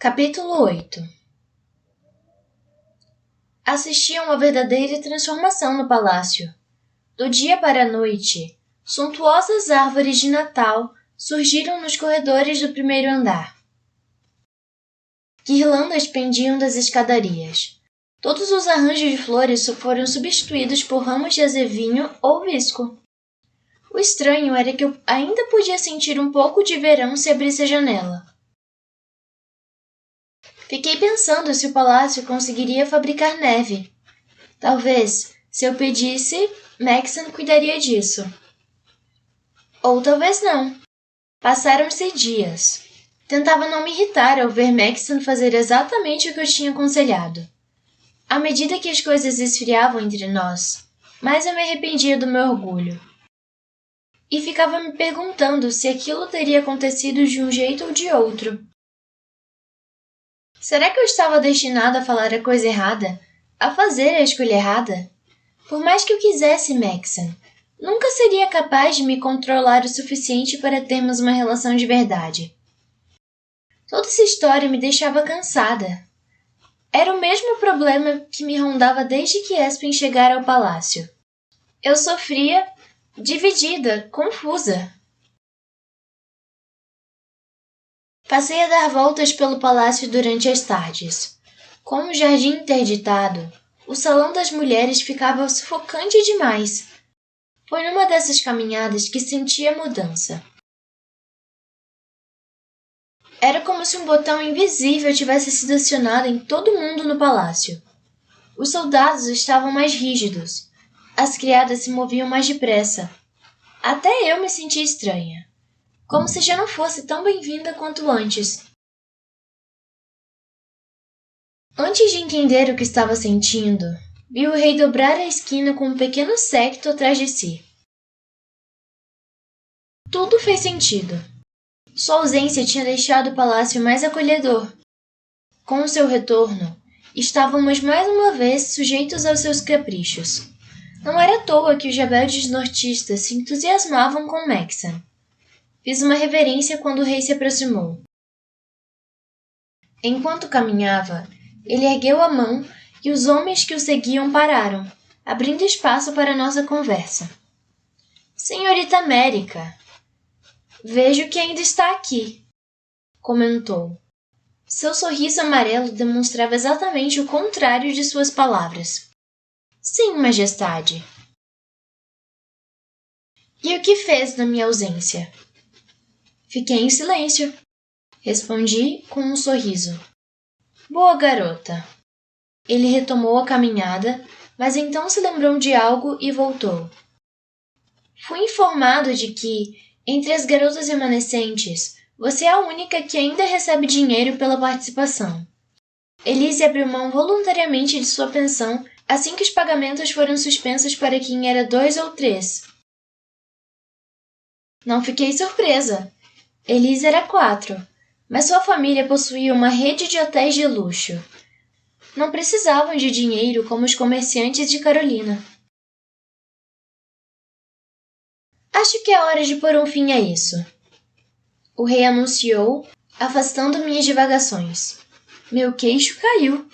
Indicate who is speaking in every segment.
Speaker 1: Capítulo 8. Assisti a uma verdadeira transformação no palácio. Do dia para a noite, suntuosas árvores de Natal surgiram nos corredores do primeiro andar. Guirlandas pendiam das escadarias. Todos os arranjos de flores foram substituídos por ramos de azevinho ou visco. O estranho era que eu ainda podia sentir um pouco de verão se abrisse a janela. Fiquei pensando se o palácio conseguiria fabricar neve. Talvez, se eu pedisse, Maxon cuidaria disso. Ou talvez não. Passaram-se dias. Tentava não me irritar ao ver Maxon fazer exatamente o que eu tinha aconselhado. À medida que as coisas esfriavam entre nós, mais eu me arrependia do meu orgulho. E ficava me perguntando se aquilo teria acontecido de um jeito ou de outro. Será que eu estava destinada a falar a coisa errada? A fazer a escolha errada? Por mais que eu quisesse Maxon, nunca seria capaz de me controlar o suficiente para termos uma relação de verdade. Toda essa história me deixava cansada. Era o mesmo problema que me rondava desde que Espen chegara ao palácio. Eu sofria, dividida, confusa. Passei a dar voltas pelo palácio durante as tardes. Com o jardim interditado, o salão das mulheres ficava sufocante demais. Foi numa dessas caminhadas que senti a mudança. Era como se um botão invisível tivesse sido acionado em todo mundo no palácio. Os soldados estavam mais rígidos. As criadas se moviam mais depressa. Até eu me senti estranha. Como se já não fosse tão bem-vinda quanto antes. Antes de entender o que estava sentindo, vi o rei dobrar a esquina com um pequeno séquito atrás de si. Tudo fez sentido. Sua ausência tinha deixado o palácio mais acolhedor. Com o seu retorno, estávamos mais uma vez sujeitos aos seus caprichos. Não era à toa que os rebeldes nortistas se entusiasmavam com Maxon. Fiz uma reverência quando o rei se aproximou. Enquanto caminhava, ele ergueu a mão e os homens que o seguiam pararam, abrindo espaço para nossa conversa. Senhorita América, vejo que ainda está aqui, comentou. Seu sorriso amarelo demonstrava exatamente o contrário de suas palavras. Sim, majestade. E o que fez na minha ausência? Fiquei em silêncio. Respondi com um sorriso. Boa garota. Ele retomou a caminhada, mas então se lembrou de algo e voltou. Fui informado de que, entre as garotas remanescentes, você é a única que ainda recebe dinheiro pela participação. Elise abriu mão voluntariamente de sua pensão assim que os pagamentos foram suspensos para quem era 2 ou 3. Não fiquei surpresa. Elise era 4, mas sua família possuía uma rede de hotéis de luxo. Não precisavam de dinheiro como os comerciantes de Carolina. Acho que é hora de pôr um fim a isso. O rei anunciou, afastando minhas divagações. Meu queixo caiu.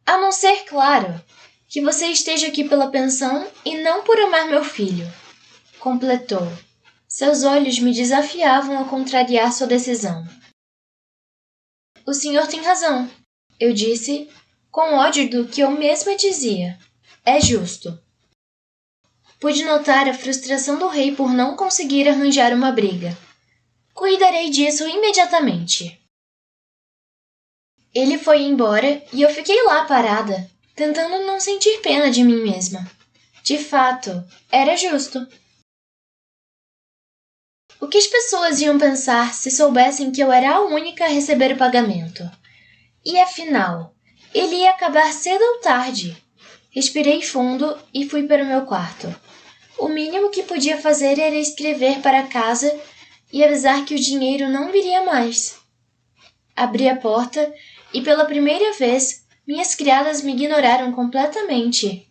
Speaker 1: A não ser, claro, que você esteja aqui pela pensão e não por amar meu filho, completou. Seus olhos me desafiavam a contrariar sua decisão. O senhor tem razão, eu disse, com ódio do que eu mesma dizia. É justo. Pude notar a frustração do rei por não conseguir arranjar uma briga. Cuidarei disso imediatamente. Ele foi embora e eu fiquei lá parada, tentando não sentir pena de mim mesma. De fato, era justo. O que as pessoas iam pensar se soubessem que eu era a única a receber o pagamento? E afinal, ele ia acabar cedo ou tarde. Respirei fundo e fui para o meu quarto. O mínimo que podia fazer era escrever para casa e avisar que o dinheiro não viria mais. Abri a porta e pela primeira vez minhas criadas me ignoraram completamente.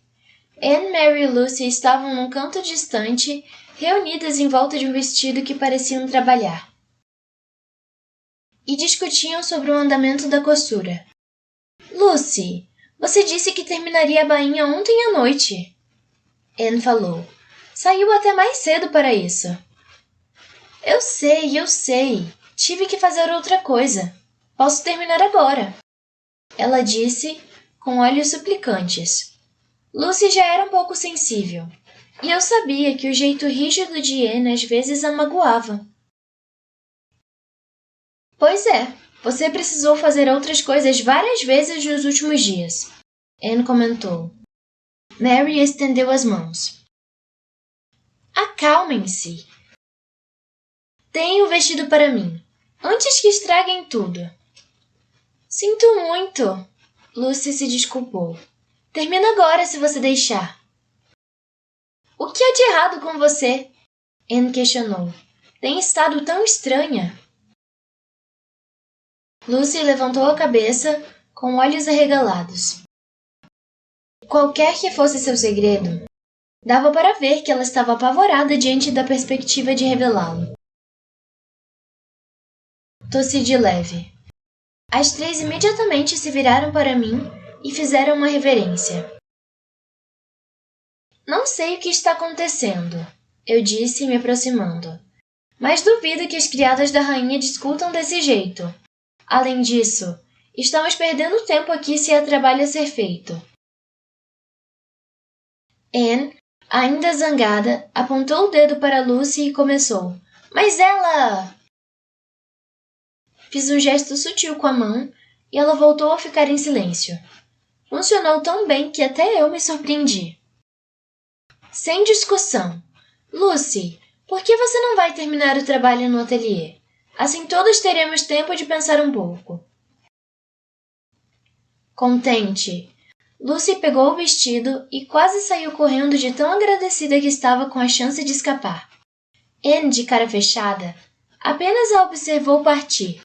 Speaker 1: Anne, Mary e Lucy estavam num canto distante, reunidas em volta de um vestido que pareciam trabalhar. e discutiam sobre o andamento da costura. Lucy, você disse que terminaria a bainha ontem à noite. Anne falou. Saiu até mais cedo para isso. Eu sei. Tive que fazer outra coisa. Posso terminar agora. Ela disse, com olhos suplicantes. Lucy já era um pouco sensível, e eu sabia que o jeito rígido de Anne às vezes a magoava. Pois é, você precisou fazer outras coisas várias vezes nos últimos dias, Anne comentou. Mary estendeu as mãos. Acalmem-se. Deem o vestido para mim, antes que estraguem tudo. Sinto muito, Lucy se desculpou. Termina agora se você deixar. O que há de errado com você? Anne questionou. Tem estado tão estranha. Lucy levantou a cabeça, com olhos arregalados. Qualquer que fosse seu segredo, dava para ver que ela estava apavorada diante da perspectiva de revelá-lo. Tossi de leve. As três imediatamente se viraram para mim e fizeram uma reverência. Não sei o que está acontecendo, eu disse, me aproximando. Mas duvido que as criadas da rainha discutam desse jeito. Além disso, estamos perdendo tempo aqui se há trabalho a ser feito. Anne, ainda zangada, apontou o dedo para Lucy e começou. Mas ela... Fiz um gesto sutil com a mão e ela voltou a ficar em silêncio. Funcionou tão bem que até eu me surpreendi. Sem discussão. Lucy, por que você não vai terminar o trabalho no ateliê? Assim todos teremos tempo de pensar um pouco. Contente, Lucy pegou o vestido e quase saiu correndo de tão agradecida que estava com a chance de escapar. Anne, de cara fechada, apenas a observou partir.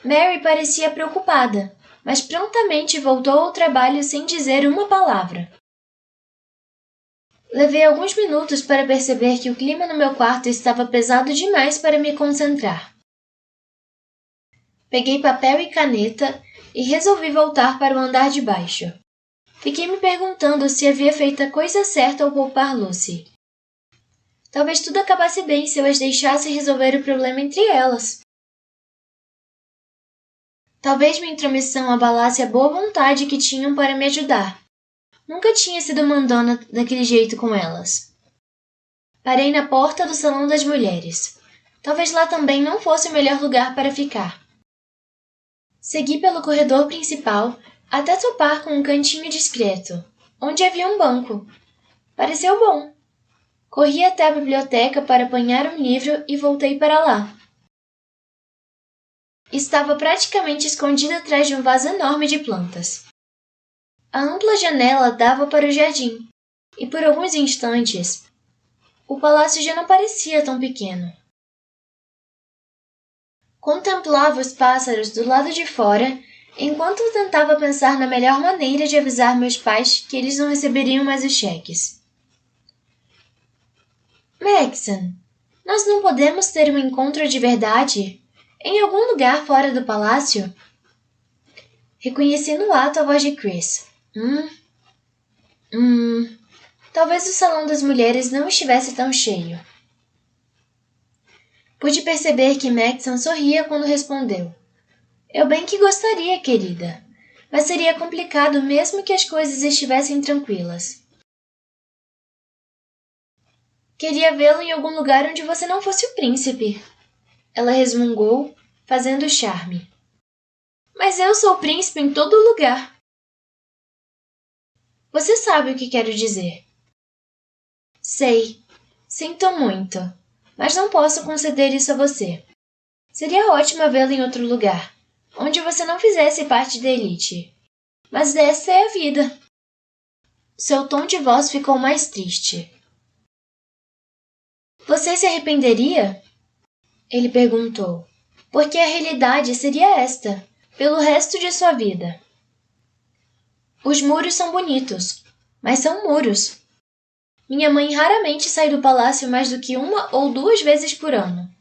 Speaker 1: Mary parecia preocupada, mas prontamente voltou ao trabalho sem dizer uma palavra. Levei alguns minutos para perceber que o clima no meu quarto estava pesado demais para me concentrar. Peguei papel e caneta e resolvi voltar para o andar de baixo. Fiquei me perguntando se havia feito a coisa certa ao poupar Lucy. Talvez tudo acabasse bem se eu as deixasse resolver o problema entre elas. Talvez minha intromissão abalasse a boa vontade que tinham para me ajudar. Nunca tinha sido mandona daquele jeito com elas. Parei na porta do Salão das Mulheres. Talvez lá também não fosse o melhor lugar para ficar. Segui pelo corredor principal até topar com um cantinho discreto, onde havia um banco. Pareceu bom. Corri até a biblioteca para apanhar um livro e voltei para lá. Estava praticamente escondida atrás de um vaso enorme de plantas. A ampla janela dava para o jardim, e por alguns instantes, o palácio já não parecia tão pequeno. Contemplava os pássaros do lado de fora, enquanto tentava pensar na melhor maneira de avisar meus pais que eles não receberiam mais os cheques. Maxon, nós não podemos ter um encontro de verdade? Em algum lugar fora do palácio? Reconheci no ato a voz de Chris. Talvez o Salão das Mulheres não estivesse tão cheio. Pude perceber que Maxon sorria quando respondeu. Eu bem que gostaria, querida, mas seria complicado mesmo que as coisas estivessem tranquilas. Queria vê-lo em algum lugar onde você não fosse o príncipe. Ela resmungou, fazendo charme. Mas eu sou o príncipe em todo lugar. Você sabe o que quero dizer. Sei. Sinto muito. Mas não posso conceder isso a você. Seria ótimo vê-lo em outro lugar, onde você não fizesse parte da elite. Mas essa é a vida. Seu tom de voz ficou mais triste. Você se arrependeria? Ele perguntou. Porque a realidade seria esta, pelo resto de sua vida. Os muros são bonitos, mas são muros. Minha mãe raramente sai do palácio mais do que 1 ou 2 vezes por ano.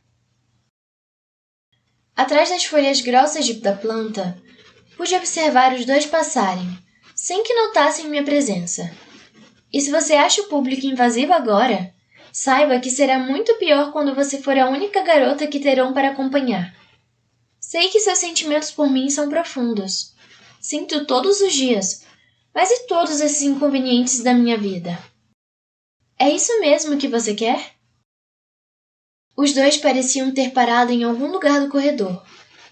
Speaker 1: Atrás das folhas grossas da planta, pude observar os dois passarem, sem que notassem minha presença. E se você acha o público invasivo agora, saiba que será muito pior quando você for a única garota que terão para acompanhar. Sei que seus sentimentos por mim são profundos. Sinto todos os dias, mas e todos esses inconvenientes da minha vida? É isso mesmo que você quer? Os dois pareciam ter parado em algum lugar do corredor,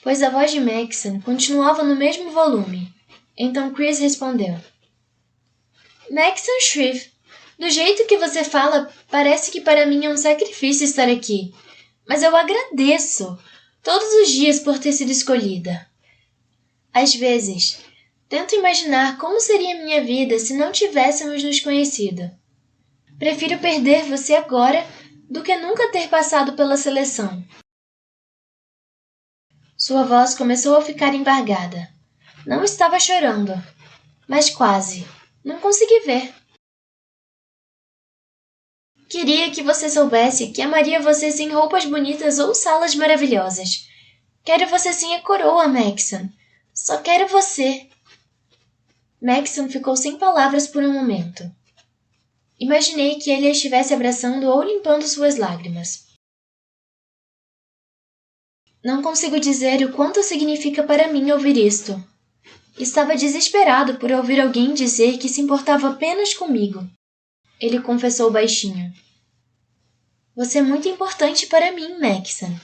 Speaker 1: pois a voz de Maxon continuava no mesmo volume. Então Chris respondeu. Maxon Shreve, do jeito que você fala, parece que para mim é um sacrifício estar aqui. Mas eu agradeço todos os dias por ter sido escolhida. Às vezes, tento imaginar como seria minha vida se não tivéssemos nos conhecido. Prefiro perder você agora do que nunca ter passado pela seleção. Sua voz começou a ficar embargada. Não estava chorando, mas quase. Não consegui ver. Queria que você soubesse que amaria você sem roupas bonitas ou salas maravilhosas. Quero você sem a coroa, Maxon. Só quero você. Maxon ficou sem palavras por um momento. Imaginei que ele a estivesse abraçando ou limpando suas lágrimas. Não consigo dizer o quanto significa para mim ouvir isto. Estava desesperado por ouvir alguém dizer que se importava apenas comigo. Ele confessou baixinho. Você é muito importante para mim, Maxon.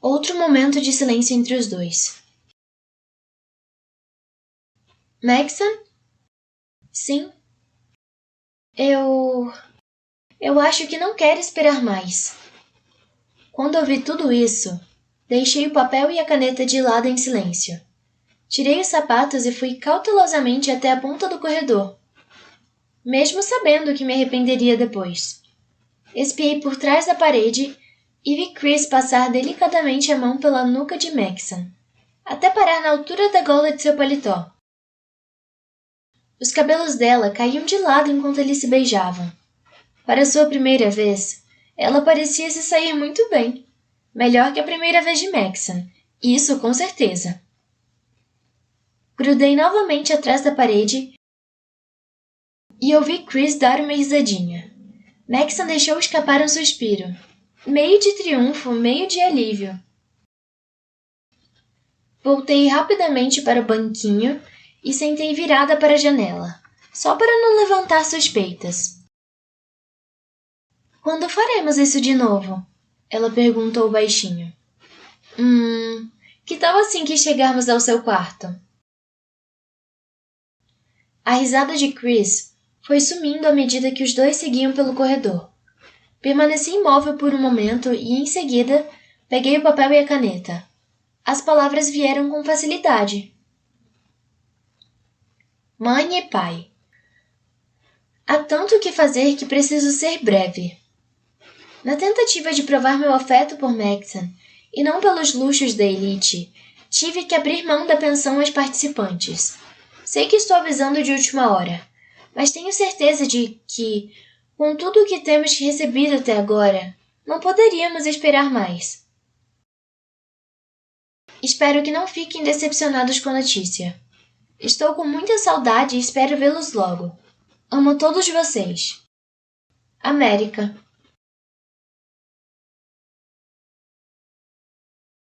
Speaker 1: Outro momento de silêncio entre os dois. Maxon? Sim. Eu acho que não quero esperar mais. Quando ouvi tudo isso, deixei o papel e a caneta de lado em silêncio. Tirei os sapatos e fui cautelosamente até a ponta do corredor, mesmo sabendo que me arrependeria depois. Espiei por trás da parede e vi Chris passar delicadamente a mão pela nuca de Maxon, até parar na altura da gola de seu paletó. Os cabelos dela caíam de lado enquanto eles se beijavam. Para sua primeira vez, ela parecia se sair muito bem. Melhor que a primeira vez de Maxon, isso com certeza. Grudei novamente atrás da parede e ouvi Chris dar uma risadinha. Maxon deixou escapar um suspiro, meio de triunfo, meio de alívio. Voltei rapidamente para o banquinho e sentei virada para a janela, só para não levantar suspeitas. Quando faremos isso de novo? Ela perguntou baixinho. Que tal assim que chegarmos ao seu quarto? A risada de Chris foi sumindo à medida que os dois seguiam pelo corredor. Permaneci imóvel por um momento e, em seguida, peguei o papel e a caneta. As palavras vieram com facilidade. Mãe e pai. Há tanto o que fazer que preciso ser breve. Na tentativa de provar meu afeto por Maxon, e não pelos luxos da elite, tive que abrir mão da pensão aos participantes. Sei que estou avisando de última hora, mas tenho certeza de que, com tudo o que temos recebido até agora, não poderíamos esperar mais. Espero que não fiquem decepcionados com a notícia. Estou com muita saudade e espero vê-los logo. Amo todos vocês. América.